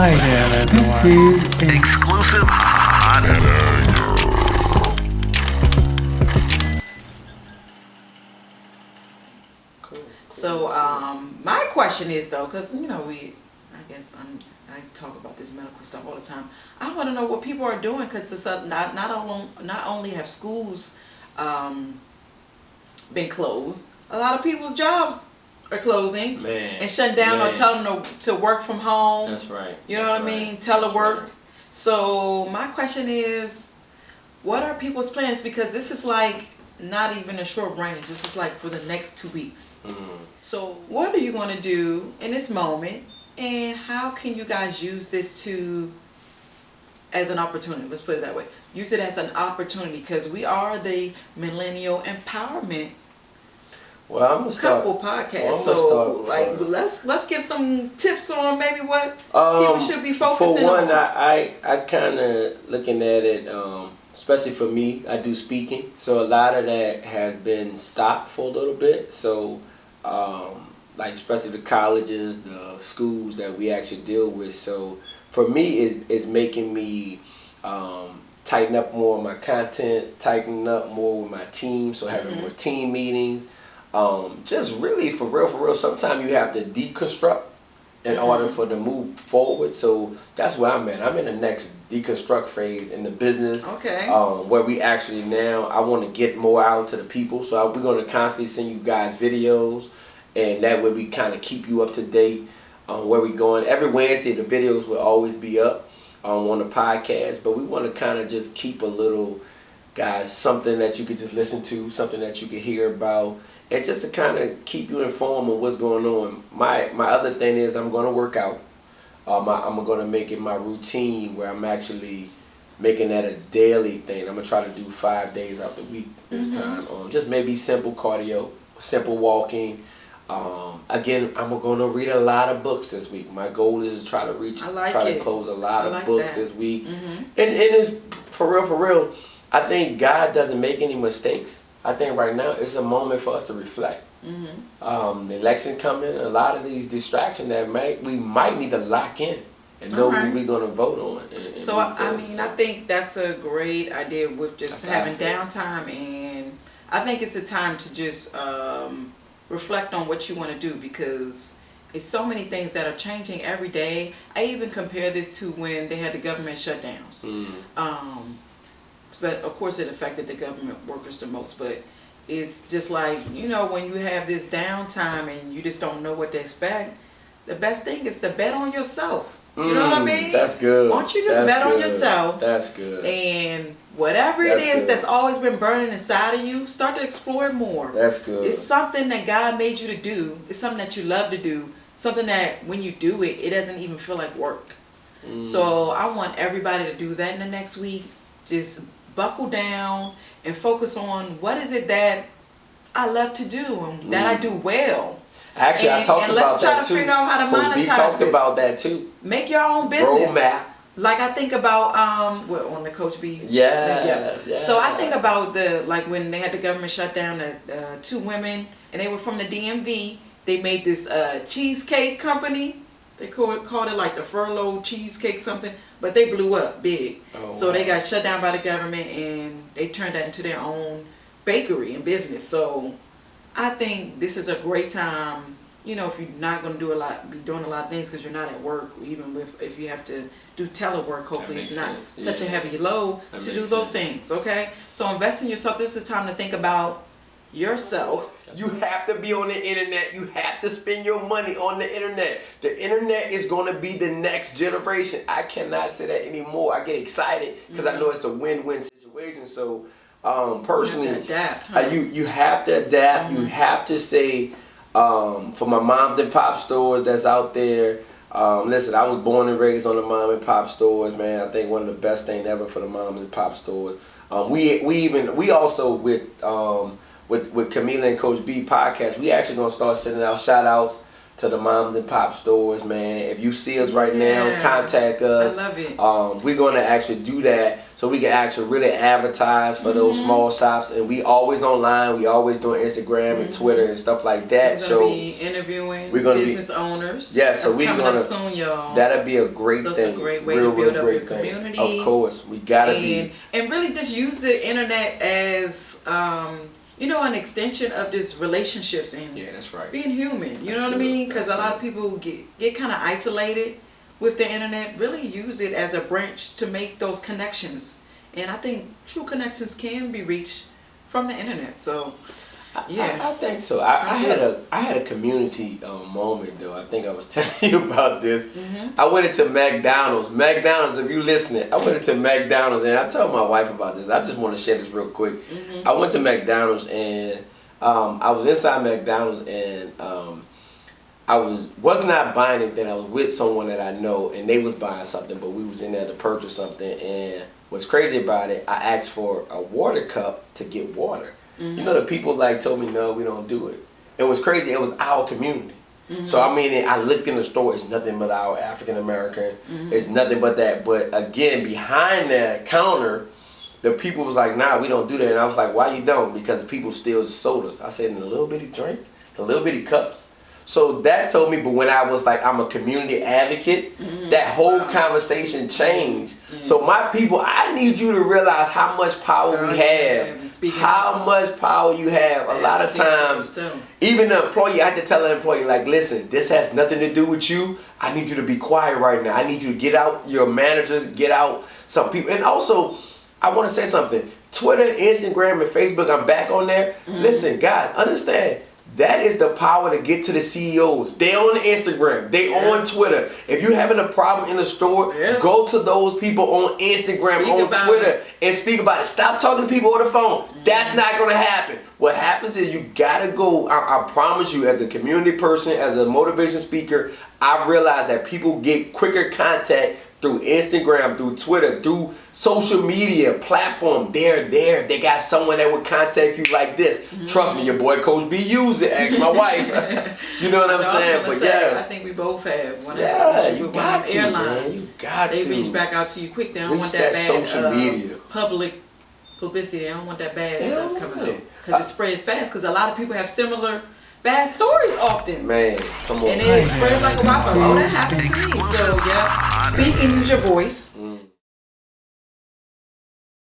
Hi there, this is Exclusive hot. So, my question is though, because I talk about this medical stuff all the time. I want to know what people are doing because it's not only have schools been closed, a lot of people's jobs are closing and shutting down or telling them to work from home. That's right. You know what I mean? Telework. Right. So my question is, what are people's plans? Because this is like not even a short range. This is like for the next 2 weeks. Mm-hmm. So what are you going to do in this moment? And how can you guys use this as an opportunity? Let's put it that way. Use it as an opportunity because we are the Millennial Empowerment Couple podcast. Let's give some tips on maybe what people should be focusing on. For one, I kind of looking at it, especially for me, I do speaking. So a lot of that has been stopped for a little bit. So like especially the colleges, the schools that we actually deal with. So for me, it's making me tighten up more on my content, tighten up more with my team. So having more team meetings. Just really for real, sometimes you have to deconstruct in order for to move forward. So that's where I'm at. I'm in the next deconstruct phase in the business. Okay. Where we actually now, I want to get more out to the people. So we're going to constantly send you guys videos, and that way we kind of keep you up to date on where we're going. Every Wednesday, the videos will always be up on the podcast, but we want to kind of just keep a little, guys, something that you could just listen to, something that you could hear about. And just to kind of keep you informed on what's going on. My other thing is I'm going to work out. I'm going to make it my routine where I'm actually making that a daily thing. I'm going to try to do 5 days out the week this time. Just maybe simple cardio, simple walking. Again, I'm going to read a lot of books this week. My goal is to try to close a lot of books this week. And it's, for real, I think God doesn't make any mistakes. I think right now it's a moment for us to reflect. The election coming, a lot of these distractions that we might need to lock in and know who we're going to vote on. I think that's a great idea with just having downtime, and I think it's a time to just reflect on what you want to do because it's so many things that are changing every day. I even compare this to when they had the government shutdowns. But of course it affected the government workers the most, but it's just like, when you have this downtime and you just don't know what to expect, the best thing is to bet on yourself. You know what I mean? That's good. Why don't you just bet on yourself? That's good. And whatever it is that's always been burning inside of you, start to explore it more. That's good. It's something that God made you to do. It's something that you love to do. Something that when you do it, it doesn't even feel like work. So I want everybody to do that in the next week. Just buckle down and focus on what is it that I love to do and that I do well. Actually, I talked about that too. And let's try to figure out how to monetize we talked this. About that too. Make your own business. Roadmap. Like I think about on the Coach B. Yeah. So I think about when they had the government shut down, the 2 women and they were from the DMV. They made this cheesecake company. They called it like the furlough cheesecake something, but they blew up big. So they got shut down by the government and they turned that into their own bakery and business. So I think this is a great time, if you're not going to be doing a lot of things because you're not at work, even if you have to do telework, hopefully it's not such a heavy load to do those things, okay? So invest in yourself. This is time to think about yourself. You have to be on the internet. You have to spend your money on the internet. The internet is going to be the next generation. I cannot say that anymore. I get excited because I know it's a win-win situation. So personally, you have to adapt, you have to adapt. You have to say, for my moms and pop stores that's out there, listen, I was born and raised on the mom and pop stores, man. I think one of the best things ever for the moms and pop stores. We also with Camila and Coach B podcast, we actually gonna start sending out shout outs to the moms and pop stores, man. If you see us right now, contact us. I love it. We're going to actually do that so we can actually really advertise for those small shops. And we always online. We always doing Instagram and Twitter and stuff like that. We're going to be interviewing business owners. Yeah, so we're coming going up soon, y'all. That'll be a great thing. So it's a great way to build up your thing. community. Of course, we gotta be. And really just use the internet as, an extension of this relationships and that's right. being human. You know what I mean? Because a lot of people get kind of isolated with the internet. Really use it as a branch to make those connections. And I think true connections can be reached from the internet. So, yeah, I think so. I had a community moment though. I think I was telling you about this. I went into McDonald's. McDonald's, if you listening, I went into McDonald's and I told my wife about this. I just want to share this real quick. I went to McDonald's and I was inside McDonald's and I was not buying anything. I was with someone that I know and they was buying something, but we was in there to purchase something. And what's crazy about it, I asked for a water cup to get water. You know, the people told me, no, we don't do it. It was crazy. It was our community. So, I mean, I looked in the store. It's nothing but our African American. It's nothing but that. But, again, behind that counter, the people was like, nah, we don't do that. And I was like, why you don't? Because people steal sodas. I said, in a little bitty drink, the little bitty cups. So that told me, but when I was like, I'm a community advocate, that whole conversation changed. So my people, I need you to realize how much power we have. How much power you have. A lot of times, even the employee, I had to tell an employee, like, listen, this has nothing to do with you. I need you to be quiet right now. I need you to get out your managers, get out some people. And also, I want to say something. Twitter, Instagram, and Facebook, I'm back on there. Listen, God, understand. That is the power to get to the CEOs. They on Instagram. They on Twitter. If you're having a problem in the store, go to those people on Instagram, on Twitter, and speak about it. Stop talking to people on the phone. That's not going to happen. What happens is you got to go. I promise you, as a community person, as a motivation speaker, I've realized that people get quicker contact through Instagram, through Twitter, through social media platform. They're there. They got someone that would contact you like this. Trust me, your boy Coach B used it. Ask my wife. You know what I'm saying? But I think we both have. You got to, airlines, man. You got they to. reach back out to you quick. They don't want that bad social media. Public publicity. They don't want that bad stuff coming out. Because it spreads fast. Because a lot of people have similar bad stories often. Man, come on. And it spread like a wildfire. Oh, that happened to me. So, speak and use your voice.